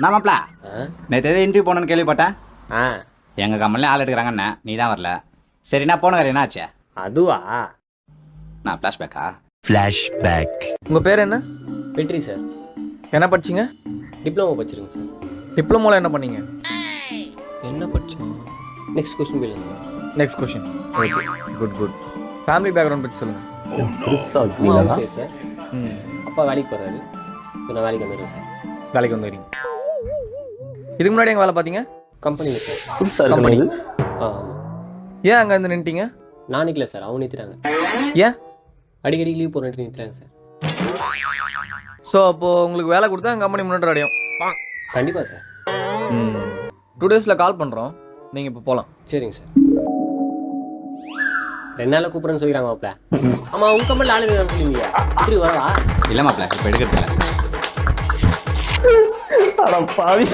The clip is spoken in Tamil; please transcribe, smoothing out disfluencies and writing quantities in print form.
நான் மாப்ள நேற்று எதாவது இன்டர்வியூ போனேன்னு கேள்விப்பட்டேன். ஆ எங்கள் கம்பெனிலே ஆள் எடுக்கிறாங்கண்ணே, நீ தான் வரல. சரி நான் போனேன், என்ன ஆச்சு? அதுவா? நான் ஃப்ளாஷ்பேக்கா? உங்கள் பேர் என்ன? வெற்றி சார். என்ன படிச்சிங்க? Diploma படிச்சிருங்க sir. டிப்ளமோவில் என்ன பண்ணீங்க? என்ன படித்தோம்? நெக்ஸ்ட் கொஸ்டின் போயிடலாம் sir. Next question. Okay, good good. Family background பற்றி சொல்லுங்கள். அம்மா ஹவுஸ் ஒய்ஃப் சார். ம், அப்பா வேலைக்கு போகிறாரு. இப்போ நான் வேலைக்கு வந்துடுறேன் சார். வேலைக்கு வந்துடுறீங்க. இதுக்கு முன்னாடி எங்கே வேலை பார்த்தீங்க? கம்பெனியில் சார். கம்பெனி. ஆமாம். ஏன் அங்கே இருந்து நின்ட்டீங்க? நான் நிற்கல சார், அவங்க நிறுத்திட்டாங்க. ஏன்? அடிக்கடி லீவ் போகிறேன்ட்டு நிறுத்துறாங்க சார். ஸோ அப்போது உங்களுக்கு வேலை கொடுத்தா எங்கள் கம்பெனி முன்னாடி அடையும். கண்டிப்பாக சார். 2 டேஸில் கால் பண்ணுறோம், நீங்கள் இப்போ போகலாம். சரிங்க சார். 2 நாளில் கூப்பிட்றேன்னு சொல்லிக்கிறாங்க மாப்பிள்ள. ஆமாம், உங்கள் கம்பெனியில் ஆளு வேணும்னு சொல்லுவீங்க. இப்படி வரவா? இல்லை மாப்ள, இப்போ எடுக்கிறதில்ல. அட பாவி.